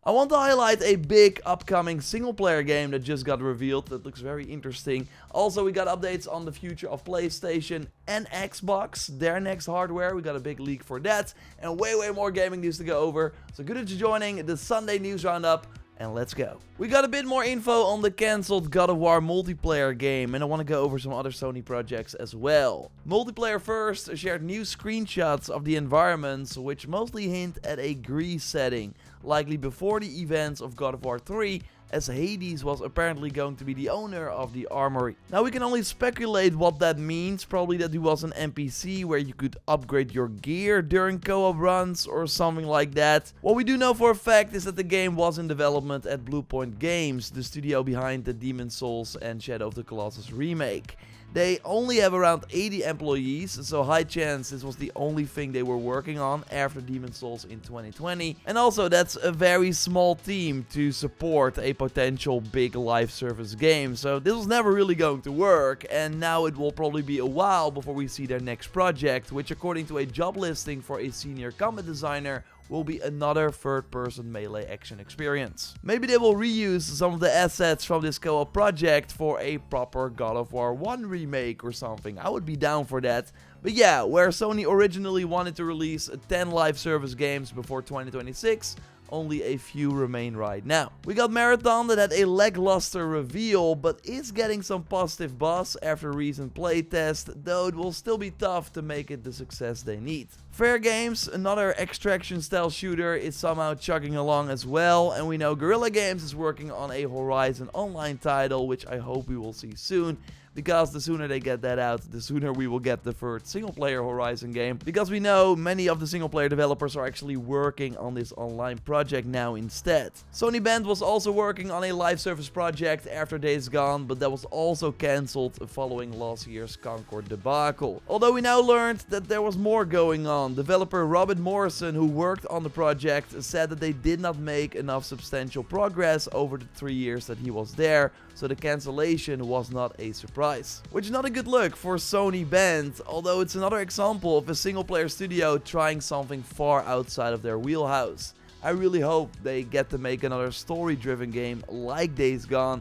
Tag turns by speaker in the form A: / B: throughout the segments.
A: I want to highlight a big upcoming single player game that just got revealed that looks very interesting. Also, we got updates on the future of PlayStation and Xbox, their next hardware. We got a big leak for that and way more gaming news to go over. So good that you're joining the Sunday news roundup. And let's go. We got a bit more info on the cancelled God of War multiplayer game, and I want to go over some other Sony projects as well. Multiplayer first shared new screenshots of the environments, which mostly hint at a Greece setting, likely before the events of God of War 3, as Hades was apparently going to be the owner of the armory. Now we can only speculate what that means, probably that he was an NPC where you could upgrade your gear during co-op runs or something like that. What we do know for a fact is that the game was in development at Bluepoint Games, the studio behind the Demon's Souls and Shadow of the Colossus remake. They only have around 80 employees, so high chance this was the only thing they were working on after Demon's Souls in 2020. And also that's a very small team to support a potential big live service game, so this was never really going to work, and now it will probably be a while before we see their next project, which according to a job listing for a senior combat designer will be another third-person melee action experience. Maybe they will reuse some of the assets from this co-op project for a proper God of War 1 remake or something. I would be down for that. But yeah, where Sony originally wanted to release 10 live service games before 2026, only a few remain right now. We got Marathon that had a lackluster reveal, but is getting some positive buzz after recent playtest, though it will still be tough to make it the success they need. Fair Games, another extraction style shooter, is somehow chugging along as well, and we know Guerrilla Games is working on a Horizon Online title, which I hope we will see soon. Because the sooner they get that out, the sooner we will get the third single-player Horizon game. Because we know many of the single-player developers are actually working on this online project now instead. Sony Band was also working on a live service project after Days Gone, but that was also cancelled following last year's Concord debacle. Although we now learned that there was more going on. Developer Robert Morrison, who worked on the project, said that they did not make enough substantial progress over the 3 years that he was there, so the cancellation was not a surprise. Which is not a good look for Sony Band, although it's another example of a single player studio trying something far outside of their wheelhouse. I really hope they get to make another story driven game like Days Gone,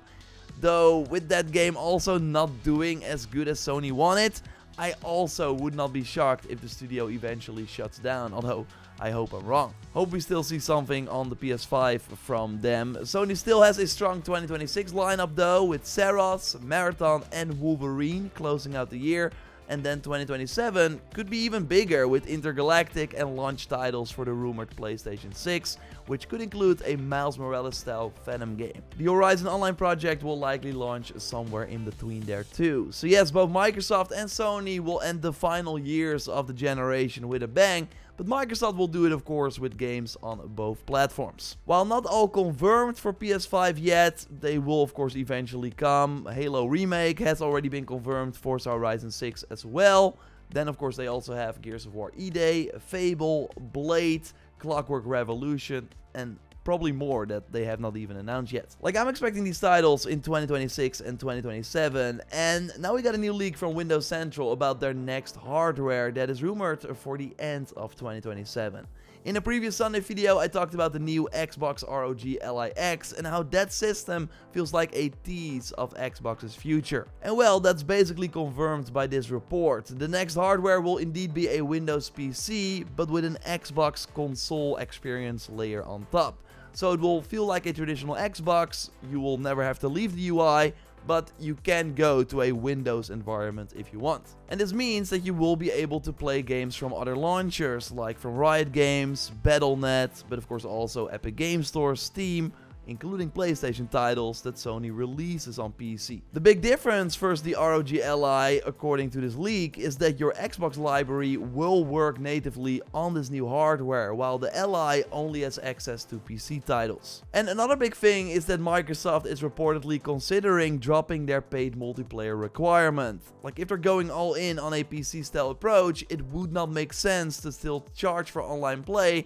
A: though with that game also not doing as good as Sony wanted, I also would not be shocked if the studio eventually shuts down, although I hope I'm wrong. Hope we still see something on the PS5 from them. Sony still has a strong 2026 lineup though, with Saros, Marathon and Wolverine closing out the year. And then 2027 could be even bigger with Intergalactic and launch titles for the rumored PlayStation 6, which could include a Miles Morales style Venom game. The Horizon Online project will likely launch somewhere in between there too. So yes, both Microsoft and Sony will end the final years of the generation with a bang, but Microsoft will do it of course with games on both platforms. While not all confirmed for PS5 yet, they will of course eventually come. Halo Remake has already been confirmed, Forza Horizon 6 as well. Then of course they also have Gears of War E-Day, Fable, Blade, Clockwork Revolution, and probably more that they have not even announced yet. Like, I'm expecting these titles in 2026 and 2027, and now we got a new leak from Windows Central about their next hardware that is rumored for the end of 2027. In a previous Sunday video, I talked about the new Xbox ROG LIX and how that system feels like a tease of Xbox's future. And well, that's basically confirmed by this report. The next hardware will indeed be a Windows PC, but with an Xbox console experience layer on top. So it will feel like a traditional Xbox, you will never have to leave the UI, but you can go to a Windows environment if you want. And this means that you will be able to play games from other launchers, like from Riot Games, Battle.net, but of course also Epic Games Store, Steam, including PlayStation titles that Sony releases on PC. The big difference versus the ROG Li, according to this leak, is that your Xbox library will work natively on this new hardware, while the Li only has access to PC titles. And another big thing is that Microsoft is reportedly considering dropping their paid multiplayer requirement. Like, if they're going all in on a PC style approach, it would not make sense to still charge for online play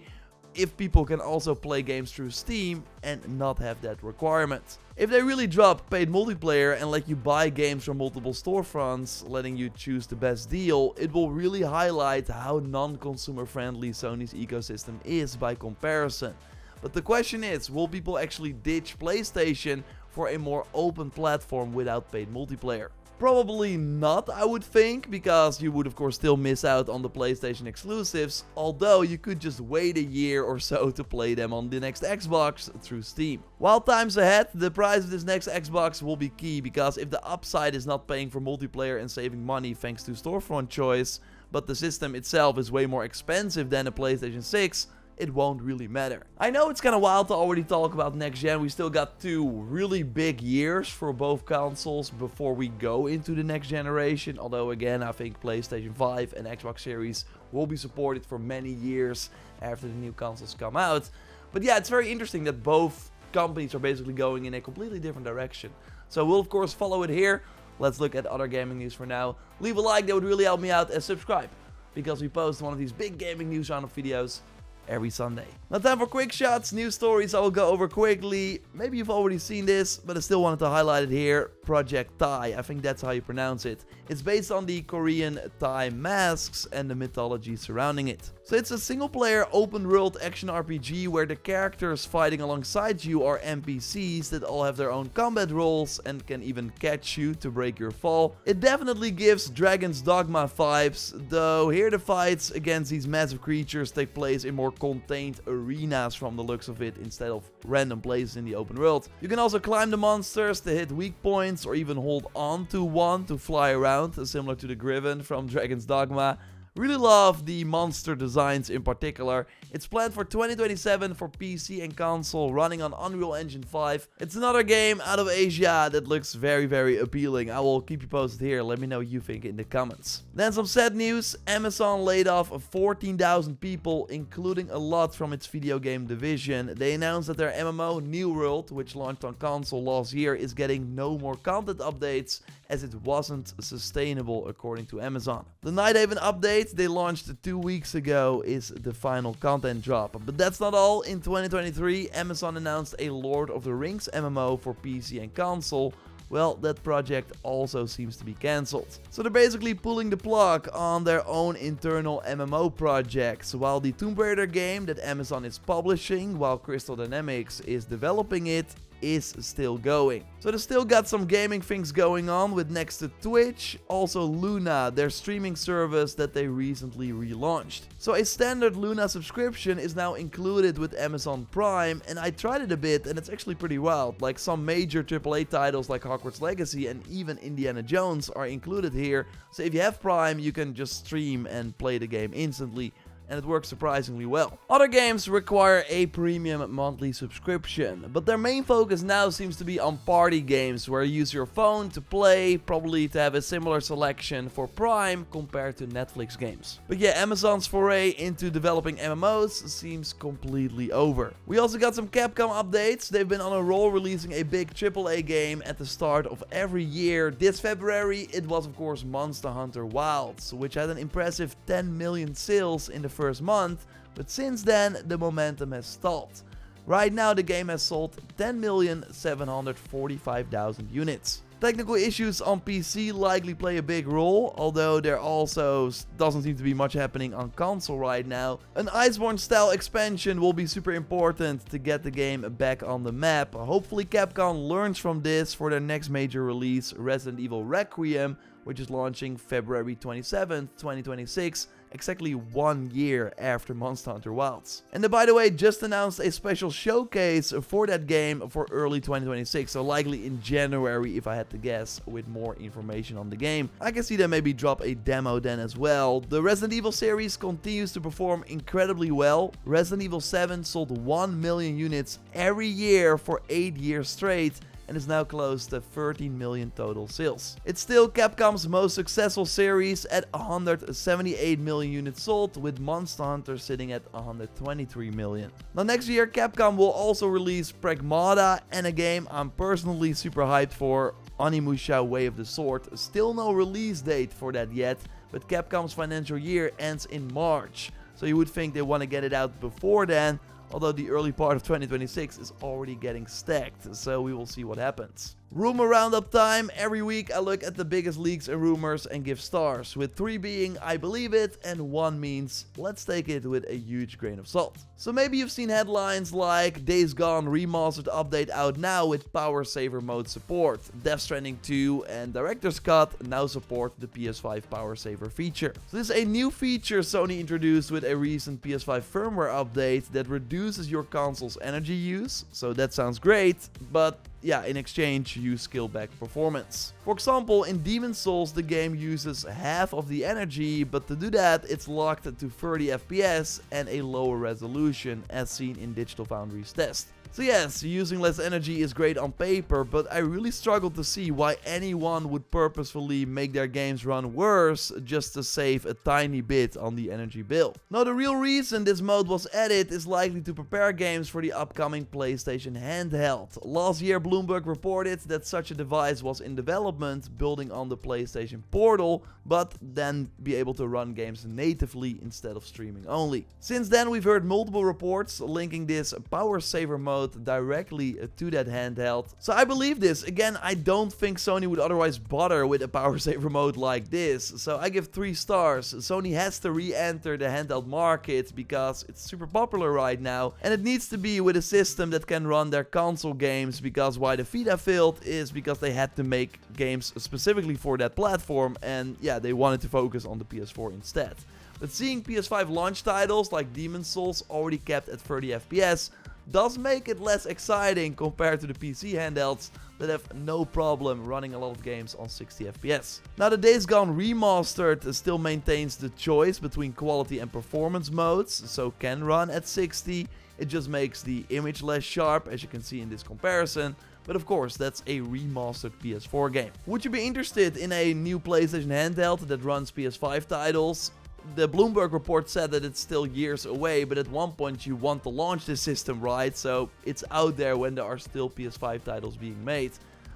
A: if people can also play games through Steam and not have that requirement. If they really drop paid multiplayer and let you buy games from multiple storefronts, letting you choose the best deal, it will really highlight how non-consumer friendly Sony's ecosystem is by comparison. But the question is, will people actually ditch PlayStation for a more open platform without paid multiplayer? Probably not, I would think, because you would of course still miss out on the PlayStation exclusives, although you could just wait a year or so to play them on the next Xbox through Steam. While time's ahead, the price of this next Xbox will be key, because if the upside is not paying for multiplayer and saving money thanks to storefront choice, but the system itself is way more expensive than a PlayStation 6, it won't really matter. I know it's kind of wild to already talk about next gen. We still got 2 really big years for both consoles before we go into the next generation. Although again, I think PlayStation 5 and Xbox Series will be supported for many years after the new consoles come out. But yeah, it's very interesting that both companies are basically going in a completely different direction. So we'll of course follow it here. Let's look at other gaming news for now. Leave a like, that would really help me out, and subscribe, because we post one of these big gaming news roundup videos every Sunday. Now time for quick shots, news stories I will go over quickly. Maybe you've already seen this, but I still wanted to highlight it here. Project Thai, I think that's how you pronounce it. It's based on the Korean Thai masks and the mythology surrounding it. So it's a single player open world action RPG where the characters fighting alongside you are NPCs that all have their own combat roles and can even catch you to break your fall. It definitely gives Dragon's Dogma vibes, though here the fights against these massive creatures take place in more contained arenas from the looks of it, instead of random places in the open world. You can also climb the monsters to hit weak points, or even hold on to one to fly around, similar to the Griffin from Dragon's Dogma. Really love the monster designs in particular. It's planned for 2027 for PC and console, running on Unreal Engine 5. It's another game out of Asia that looks very appealing. I will keep you posted here. Let me know what you think in the comments. Then some sad news. Amazon laid off 14,000 people, including a lot from its video game division. They announced that their MMO New World, which launched on console last year, is getting no more content updates, as it wasn't sustainable according to Amazon. The Nighthaven update they launched 2 weeks ago is the final content drop. But that's not all. In 2023, Amazon announced a Lord of the Rings MMO for PC and console. Well, that project also seems to be cancelled. So they're basically pulling the plug on their own internal MMO projects, while the Tomb Raider game that Amazon is publishing, while Crystal Dynamics is developing it, is still going. So they still got some gaming things going on with, next to Twitch, also Luna, their streaming service that they recently relaunched. So a standard Luna subscription is now included with Amazon Prime, and I tried it a bit and it's actually pretty wild. Like some major AAA titles like Hogwarts Legacy and even Indiana Jones are included here. So if you have Prime, you can just stream and play the game instantly, and it works surprisingly well. Other games require a premium monthly subscription, but their main focus now seems to be on party games, where you use your phone to play, probably to have a similar selection for Prime compared to Netflix games. But yeah, Amazon's foray into developing MMOs seems completely over. We also got some Capcom updates. They've been on a roll releasing a big AAA game at the start of every year. This February it was of course Monster Hunter Wilds, which had an impressive 10 million sales in the first month, but since then the momentum has stalled. Right now the game has sold 10,745,000 units. Technical issues on PC likely play a big role, although there also doesn't seem to be much happening on console right now. An Iceborne style expansion will be super important to get the game back on the map. Hopefully Capcom learns from this for their next major release, Resident Evil Requiem, which is launching February 27th, 2026, exactly 1 year after Monster Hunter Wilds. And they, by the way, just announced a special showcase for that game for early 2026, so likely in January if I had to guess, with more information on the game. I can see them maybe drop a demo then as well. The Resident Evil series continues to perform incredibly well. Resident Evil 7 sold 1 million units every year for 8 years straight, and is now close to 13 million total sales. It's still Capcom's most successful series at 178 million units sold, with Monster Hunter sitting at 123 million. Now next year Capcom will also release Pragmata, and a game I'm personally super hyped for, Onimusha Way of the Sword. Still no release date for that yet, but Capcom's financial year ends in March, so you would think they want to get it out before then, although the early part of 2026 is already getting stacked, so we will see what happens. Rumor roundup time. Every week I look at the biggest leaks and rumors and give stars, with 3 being I believe it and 1 means let's take it with a huge grain of salt. So maybe you've seen headlines like Days Gone remastered update out now with power saver mode support, Death Stranding 2 and Director's Cut now support the PS5 power saver feature. So this is a new feature Sony introduced with a recent PS5 firmware update that reduces your console's energy use, so that sounds great, but yeah, in exchange, you scale back performance. For example, in Demon's Souls, the game uses half of the energy, but to do that, it's locked to 30 FPS and a lower resolution, as seen in Digital Foundry's test. So yes, using less energy is great on paper, but I really struggle to see why anyone would purposefully make their games run worse just to save a tiny bit on the energy bill. Now the real reason this mode was added is likely to prepare games for the upcoming PlayStation handheld. Last year Bloomberg reported that such a device was in development, building on the PlayStation Portal, but then be able to run games natively instead of streaming only. Since then we've heard multiple reports linking this power saver mode directly to that handheld. So I believe this. Again, I don't think Sony would otherwise bother with a power saver mode like this. So I give 3 stars. Sony has to re-enter the handheld market because it's super popular right now, and it needs to be with a system that can run their console games, because why the Vita failed is because they had to make games specifically for that platform, and yeah, they wanted to focus on the PS4 instead. But seeing PS5 launch titles like Demon's Souls already kept at 30 FPS does make it less exciting compared to the PC handhelds that have no problem running a lot of games on 60 FPS. Now the Days Gone remastered still maintains the choice between quality and performance modes, so can run at 60. It just makes the image less sharp, as you can see in this comparison. But of course, that's a remastered PS4 game. Would you be interested in a new PlayStation handheld that runs PS5 titles? The Bloomberg report said that it's still years away, but at one point you want to launch this system, right? So it's out there when there are still PS5 titles being made.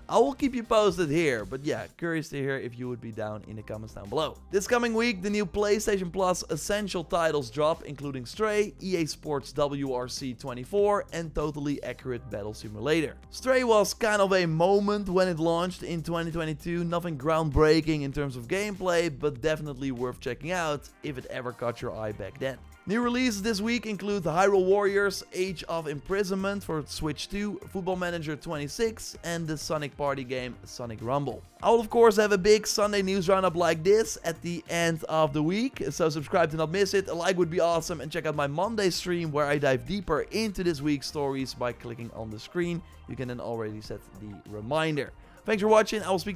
A: I will keep you posted here, but yeah, curious to hear if you would be down in the comments down below. This coming week, the new PlayStation Plus Essential titles drop, including Stray, EA Sports WRC 24, and Totally Accurate Battle Simulator. Stray was kind of a moment when it launched in 2022, nothing groundbreaking in terms of gameplay, but definitely worth checking out if it ever caught your eye back then. New releases this week include Hyrule Warriors Age of Imprisonment for Switch 2, Football Manager 26, and the Sonic party game Sonic Rumble. I will of course have a big Sunday news roundup like this at the end of the week, so subscribe to not miss it, a like would be awesome, and check out my Monday stream where I dive deeper into this week's stories by clicking on the screen. You can then already set the reminder. Thanks for watching, I will speak